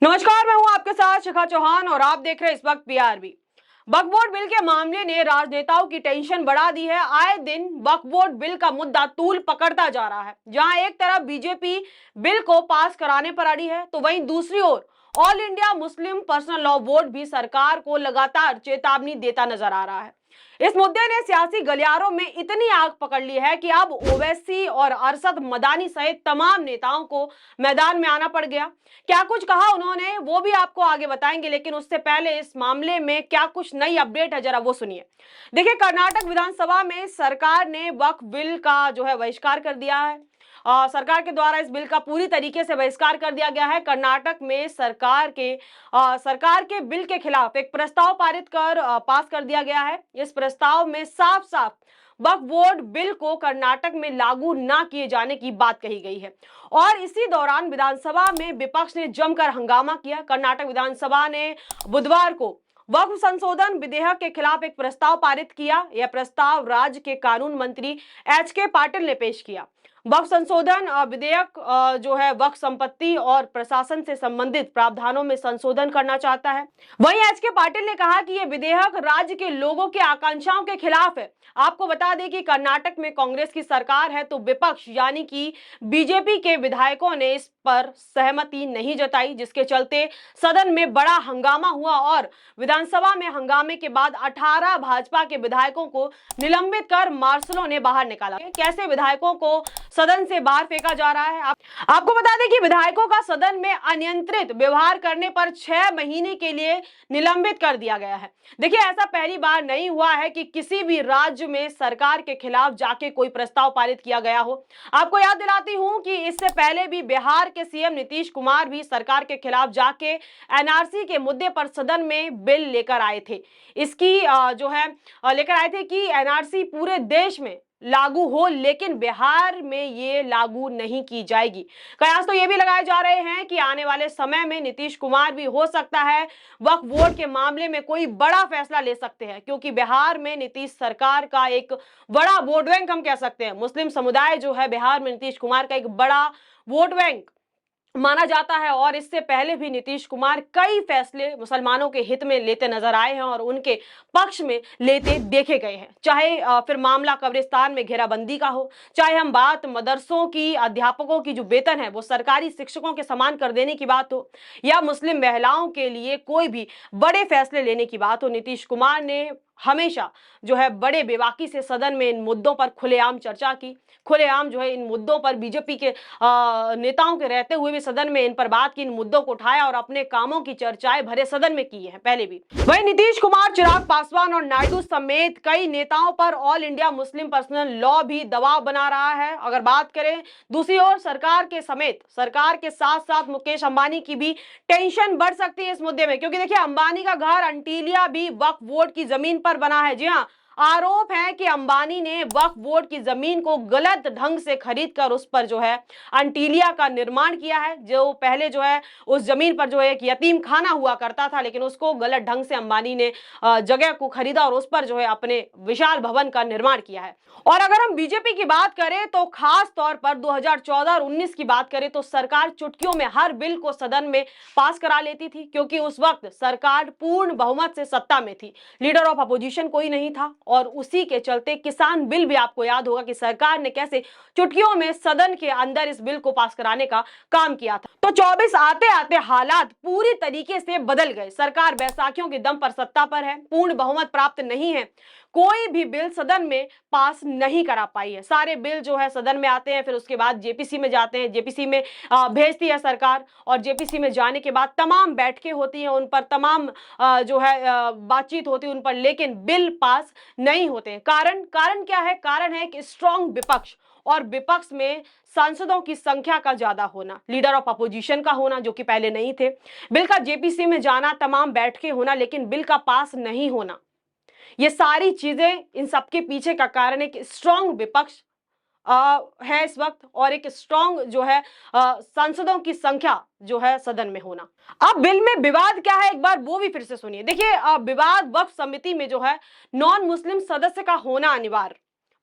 नमस्कार, मैं हूं आपके साथ शिखा चौहान और आप देख रहे हैं इस वक्त पीआरबी। वक्फ बोर्ड बिल के मामले ने राजनेताओं की टेंशन बढ़ा दी है। आए दिन वक्फ बोर्ड बिल का मुद्दा तूल पकड़ता जा रहा है। जहां एक तरफ बीजेपी बिल को पास कराने पर अड़ी है, तो वहीं दूसरी ओर all India Muslim personal law board भी सरकार को लगातार चेतावनी देता नजर आ रहा है। इस मुद्दे ने सियासी गलियारों में इतनी आग पकड़ ली है कि अब ओवैसी और अरशद मदानी सहित तमाम नेताओं को मैदान में आना पड़ गया। क्या कुछ कहा उन्होंने वो भी आपको आगे बताएंगे, लेकिन उससे पहले इस मामले में क्या कुछ नई अपडेट है जरा वो सुनिए। देखिए, कर्नाटक विधानसभा में सरकार ने वक्फ बिल का जो है बहिष्कार कर दिया है। सरकार के द्वारा इस बिल का पूरी तरीके से बहिष्कार कर दिया गया है। कर्नाटक में सरकार के बिल के खिलाफ एक प्रस्ताव पारित कर पास कर दिया गया है। इस प्रस्ताव में साफ साफ वक्फ बोर्ड बिल को कर्नाटक में लागू न किए जाने की बात कही गई है। और इसी दौरान विधानसभा में विपक्ष ने जमकर हंगामा किया। कर्नाटक विधानसभा ने बुधवार को वक्फ संशोधन विधेयक के खिलाफ एक प्रस्ताव पारित किया। यह प्रस्ताव राज्य के कानून मंत्री एच.के. पाटिल ने पेश किया। वक्फ संशोधन विधेयक जो है वक्फ संपत्ति और प्रशासन से संबंधित प्रावधानों में संशोधन करना चाहता है। वहीं एच.के. पाटिल ने कहा कि यह विधेयक राज्य के लोगों के आकांक्षाओं के खिलाफ है। आपको बता दें कि कर्नाटक में कांग्रेस की सरकार है, तो विपक्ष यानी कि बीजेपी के विधायकों ने इस पर सहमति नहीं जताई, जिसके चलते सदन में बड़ा हंगामा हुआ और विधानसभा में हंगामे के बाद 18 भाजपा के विधायकों को निलंबित कर मार्शलों ने बाहर निकाला। कैसे विधायकों को सदन से बाहर फेंका जा रहा है, आपको बता दें कि विधायकों का सदन में अनियंत्रित व्यवहार करने पर 6 महीने के लिए निलंबित कर दिया गया है। देखिए, ऐसा पहली बार नहीं हुआ है कि किसी भी राज्य में सरकार के खिलाफ जाके कोई प्रस्ताव पारित किया गया हो। आपको याद दिलाती हूं कि इससे पहले भी बिहार के सीएम नीतीश कुमार भी सरकार के खिलाफ जाके एनआरसी के मुद्दे पर सदन में बिल लेकर आए थे। इसकी जो है लेकर आए थे कि एनआरसी पूरे देश में लागू हो, लेकिन बिहार में ये लागू नहीं की जाएगी। कयास तो ये भी लगाए जा रहे हैं कि आने वाले समय में नीतीश कुमार भी हो सकता है वक्फ बोर्ड के मामले में कोई बड़ा फैसला ले सकते हैं, क्योंकि बिहार में नीतीश सरकार का एक बड़ा वोट बैंक हम कह सकते हैं। मुस्लिम समुदाय जो है बिहार में नीतीश कुमार का एक बड़ा वोट बैंक माना जाता है और इससे पहले भी नीतीश कुमार कई फैसले मुसलमानों के हित में लेते नजर आए हैं और उनके पक्ष में लेते देखे गए हैं। चाहे फिर मामला कब्रिस्तान में घेराबंदी का हो, चाहे हम बात मदरसों की अध्यापकों की जो वेतन है वो सरकारी शिक्षकों के समान कर देने की बात हो, या मुस्लिम महिलाओं के लिए कोई भी बड़े फैसले लेने की बात हो, नीतीश कुमार ने हमेशा जो है बड़े बेबाकी से सदन में इन मुद्दों पर खुलेआम चर्चा की। खुलेआम जो है इन मुद्दों पर बीजेपी के नेताओं के रहते हुए भी सदन में इन पर बात की, इन मुद्दों को उठाया और अपने कामों की चर्चाएं भरे सदन में की है पहले भी। वहीं नीतीश कुमार, चिराग पासवान और नायडू समेत कई नेताओं पर all India Muslim personal law भी दबाव बना रहा है। अगर बात करें दूसरी ओर सरकार के समेत सरकार के साथ साथ मुकेश अंबानी की भी टेंशन बढ़ सकती है इस मुद्दे में, क्योंकि देखिए अंबानी का घर अंटिलिया भी वक्फ बोर्ड की जमीन पर बना है। जी हाँ, आरोप है कि अंबानी ने वक्फ बोर्ड की जमीन को गलत ढंग से खरीदकर उस पर जो है अंटिलिया का निर्माण किया है। जो पहले जो है उस जमीन पर जो है एक यतीम खाना हुआ करता था, लेकिन उसको गलत ढंग से अंबानी ने जगह को खरीदा और उस पर जो है अपने विशाल भवन का निर्माण किया है। और अगर हम बीजेपी की बात करें तो खास तौर पर 2014 और 19 की बात करें तो सरकार चुटकियों में हर बिल को सदन में पास करा लेती थी, क्योंकि उस वक्त सरकार पूर्ण बहुमत से सत्ता में थी, लीडर ऑफ अपोजिशन कोई नहीं था। और उसी के चलते किसान बिल भी आपको याद होगा कि सरकार ने कैसे चुटकियों में सदन के अंदर इस बिल को पास कराने का काम किया था। तो 24 आते आते हालात पूरी तरीके से बदल गए। सरकार बैसाखियों के दम पर सत्ता पर है, पूर्ण बहुमत प्राप्त नहीं है, कोई भी बिल सदन में पास नहीं करा पाई है। सारे बिल जो है सदन में आते हैं, फिर उसके बाद जेपीसी में जाते हैं, जेपीसी में भेजती है सरकार, और जेपीसी में जाने के बाद तमाम बैठकें होती हैं, उन पर तमाम जो है बातचीत होती है उन पर, लेकिन बिल पास नहीं होते हैं। कारण क्या है? कारण है कि स्ट्रॉन्ग विपक्ष, और विपक्ष में सांसदों की संख्या का ज्यादा होना, लीडर ऑफ अपोजिशन का होना जो कि पहले नहीं थे, बिल का जेपीसी में जाना, तमाम बैठकें होना, लेकिन बिल का पास नहीं होना। ये सारी चीजें, इन सबके पीछे का कारण है कि स्ट्रॉन्ग विपक्ष है इस वक्त, और एक स्ट्रॉन्ग जो है सांसदों की संख्या जो है सदन में होना। अब बिल में विवाद क्या है एक बार वो भी फिर से सुनिए। देखिए, विवाद वक्फ समिति में जो है नॉन मुस्लिम सदस्य का होना अनिवार्य,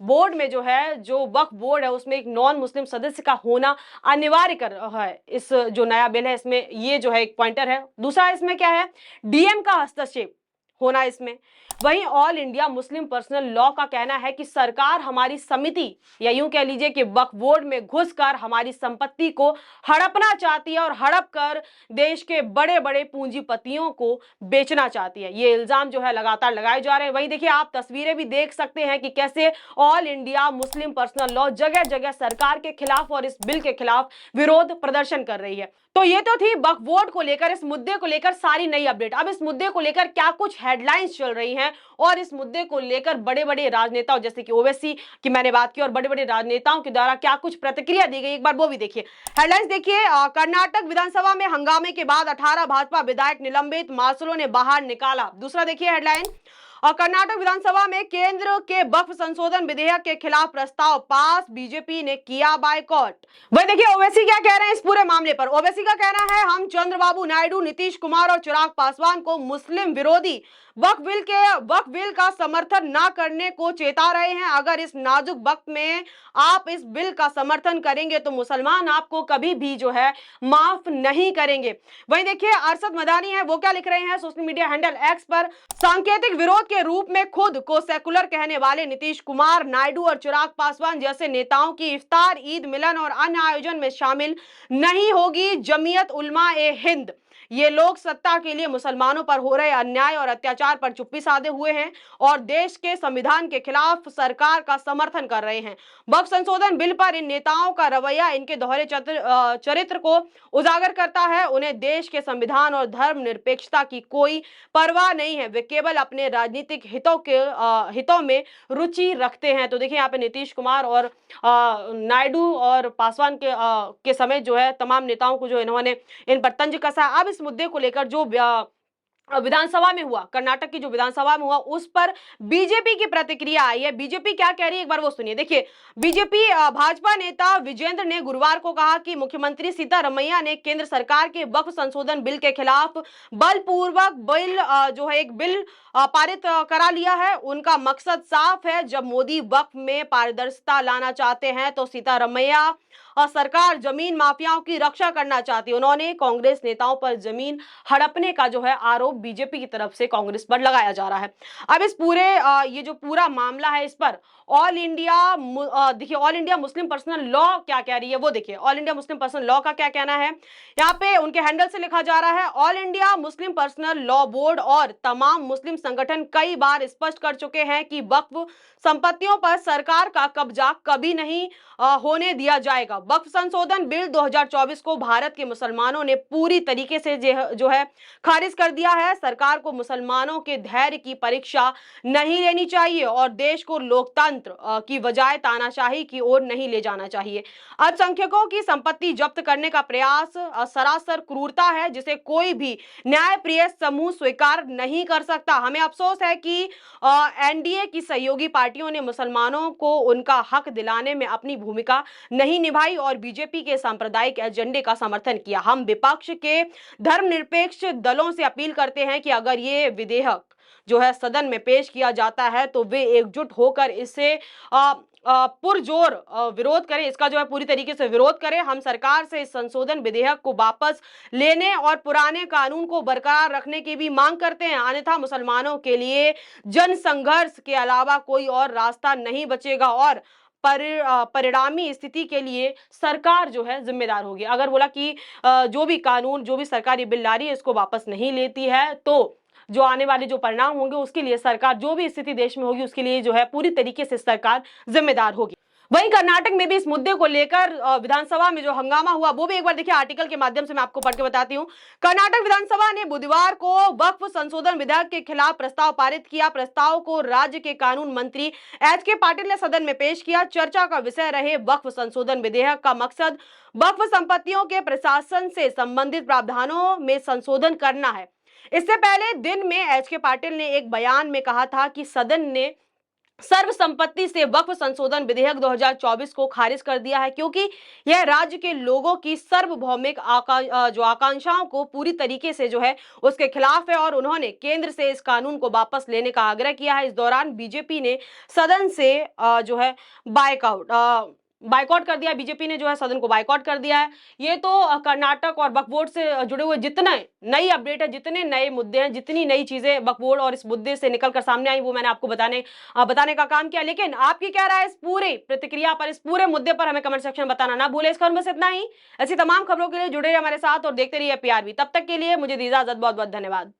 बोर्ड में जो है, जो वक्फ बोर्ड है उसमें एक नॉन मुस्लिम सदस्य का होना अनिवार्य कर रहा है। इस जो नया बिल है इसमें ये जो है एक पॉइंटर है। दूसरा इसमें क्या है, डीएम का हस्तक्षेप होना इसमें। वहीं all India Muslim personal law का कहना है कि सरकार हमारी समिति या यूं कह लीजिए कि वक्फ बोर्ड में घुसकर हमारी संपत्ति को हड़पना चाहती है और हड़प कर देश के बड़े बड़े पूंजीपतियों को बेचना चाहती है। ये इल्जाम जो है लगातार लगाए जा रहे हैं। वहीं देखिए आप तस्वीरें भी देख सकते हैं कि कैसे all India Muslim personal law जगह जगह सरकार के खिलाफ और इस बिल के खिलाफ विरोध प्रदर्शन कर रही है। तो ये तो थी वक्फ बोर्ड को लेकर, इस मुद्दे को लेकर सारी नई अपडेट। अब इस मुद्दे को लेकर क्या कुछ हेडलाइंस चल रही हैं और इस मुद्दे को लेकर बड़े बड़े राजनेताओं जैसे कि ओवैसी की मैंने बात की और बड़े बड़े राजनेताओं के द्वारा क्या कुछ प्रतिक्रिया दी गई, एक बार वो भी देखिए। हेडलाइंस देखिए, कर्नाटक विधानसभा में हंगामे के बाद 18 भाजपा विधायक निलंबित, मार्शलों ने बाहर निकाला। दूसरा देखिए हेडलाइन, और कर्नाटक विधानसभा में केंद्र के वक्फ संशोधन विधेयक के खिलाफ प्रस्ताव पास, बीजेपी ने किया बायकॉट। वही देखिए ओवैसी क्या कह रहे हैं इस पूरे मामले पर। ओवैसी का कहना है, हम चंद्रबाबू नायडू, नीतीश कुमार और चिराग पासवान को मुस्लिम विरोधी वक्फ बिल का समर्थन न करने को चेता रहे हैं। अगर इस नाजुक वक्त में आप इस बिल का समर्थन करेंगे तो मुसलमान आपको कभी भी जो है माफ नहीं करेंगे। वहीं देखिए अरशद मदानी है, वो क्या लिख रहे हैं सोशल मीडिया हैंडल एक्स पर, सांकेतिक विरोध के रूप में खुद को सेकुलर कहने वाले नीतीश कुमार, नायडू और चिराग पासवान जैसे नेताओं की इफ्तार, ईद, मिलन और अन्य आयोजन में शामिल नहीं होगी जमीयत उलमा ए हिंद। ये लोग सत्ता के लिए मुसलमानों पर हो रहे अन्याय और अत्याचार पर चुप्पी साधे हुए हैं और देश के संविधान के खिलाफ सरकार का समर्थन कर रहे हैं। वक्फ संशोधन बिल पर इन नेताओं का रवैया इनके दोहरे चरित्र को उजागर करता है। उन्हें देश के संविधान और धर्मनिरपेक्षता की कोई परवाह नहीं है, वे केवल अपने राजनीतिक हितों में रुचि रखते हैं। तो देखिए यहाँ पे नीतीश कुमार और नायडू और पासवान के समेत जो है तमाम नेताओं को जो इन्होंने इन पर तंज कसा। अब इस मुद्दे को लेकर जो विधानसभा में हुआ, कर्नाटक की जो विधानसभा में हुआ, उस पर बीजेपी की प्रतिक्रिया आई है। बीजेपी क्या कह रही है एक बार वो सुनिए। देखिए बीजेपी भाजपा नेता विजेंद्र ने गुरुवार को कहा कि मुख्यमंत्री सीतारमैया ने केंद्र सरकार के वक्फ संशोधन बिल के खिलाफ बलपूर्वक जो है एक बिल पारित करा लिया है। उनका मकसद साफ है, जब मोदी वक्फ में पारदर्शिता लाना चाहते हैं तो सीतारमैया और सरकार जमीन माफियाओं की रक्षा करना चाहती है। उन्होंने कांग्रेस नेताओं पर जमीन हड़पने का जो है आरोप बीजेपी की तरफ से कांग्रेस पर लगाया जा रहा है। अब इस पूरे ये जो पूरा मामला है इस पर all India Muslim personal law क्या कह रही है वो देखिए। All India Muslim personal law का क्या कहना है, यहाँ पे उनके हैंडल से लिखा जा रहा है, all India Muslim personal law board और तमाम मुस्लिम संगठन कई बार स्पष्ट कर चुके हैं कि वक्फ संपत्तियों पर सरकार का कब्जा कभी नहीं होने दिया जाएगा। वक्फ संशोधन बिल 2024 को भारत के मुसलमानों ने पूरी तरीके से जो है खारिज कर दिया है। सरकार को मुसलमानों के धैर्य की परीक्षा नहीं लेनी चाहिए और देश को लोकतंत्र की बजाय तानाशाही की ओर नहीं ले जाना चाहिए। अल्पसंख्यकों की संपत्ति जब्त करने का प्रयास सरासर क्रूरता है जिसे कोई भी न्यायप्रिय समूह स्वीकार नहीं कर सकता। हमें अफसोस है कि एनडीए की सहयोगी पार्टियों ने मुसलमानों को उनका हक दिलाने में अपनी भूमिका नहीं निभाई और बीजेपी के सांप्रदायिक एजेंडे का समर्थन किया। हम विपक्ष के धर्मनिरपेक्ष दलों से अपील करते हैं कि अगर ये विधेयक जो है सदन में पेश किया जाता है तो वे एकजुट होकर इसे पुरजोर विरोध करें, इसका जो है पूरी तरीके से विरोध करें। हम सरकार से इस संशोधन विधेयक को वापस लेने और पुराने कानून को बरकरार रखने की भी मांग करते हैं, अन्यथा मुसलमानों के लिए जन संघर्ष के अलावा कोई और रास्ता नहीं बचेगा और परिणामी स्थिति के लिए सरकार जो है जिम्मेदार होगी। अगर बोला कि जो भी कानून, जो भी सरकारी बिल ला रही है इसको वापस नहीं लेती है तो जो आने वाले जो परिणाम होंगे उसके लिए सरकार, जो भी स्थिति देश में होगी उसके लिए जो है पूरी तरीके से सरकार जिम्मेदार होगी। वहीं कर्नाटक में भी इस मुद्दे को लेकर विधानसभा में जो हंगामा हुआ वो भी एक बार देखिए आर्टिकल के माध्यम से मैं आपको पढ़ के बताती हूँ। कर्नाटक विधानसभा ने बुधवार को वक्फ संशोधन विधेयक के खिलाफ प्रस्ताव पारित किया। प्रस्ताव को राज्य के कानून मंत्री एच.के. पाटिल ने सदन में पेश किया। चर्चा का विषय रहे वक्फ संशोधन विधेयक का मकसद वक्फ संपत्तियों के प्रशासन से संबंधित प्रावधानों में संशोधन करना है। इससे पहले दिन में एच.के. पाटिल ने एक बयान में कहा था कि सदन ने सर्व संपत्ति से वक्फ संशोधन विधेयक 2024 को खारिज कर दिया है, क्योंकि यह राज्य के लोगों की सार्वभौमिक जो आकांक्षाओं को पूरी तरीके से जो है उसके खिलाफ है, और उन्होंने केंद्र से इस कानून को वापस लेने का आग्रह किया है। इस दौरान बीजेपी ने सदन से जो है बाइकआउट कर दिया। बीजेपी ने जो है सदन को बाइकआउट कर दिया है। ये तो कर्नाटक और वक्फ बोर्ड से जुड़े हुए जितने नई अपडेट है, जितने नए मुद्दे हैं, जितनी नई चीजें वक्फ बोर्ड और इस मुद्दे से निकलकर सामने आई, वो मैंने आपको बताने का काम किया। लेकिन आपकी क्या राय है इस पूरे प्रतिक्रिया पर, इस पूरे मुद्दे पर, हमें कमेंट सेक्शन में बताना ना भूले। इस खबर में बस इतना ही। ऐसी तमाम खबरों के लिए जुड़े रहिए हमारे साथ और देखते रहिए PRB। तब तक के लिए मुझे दी इजाजत। बहुत बहुत धन्यवाद।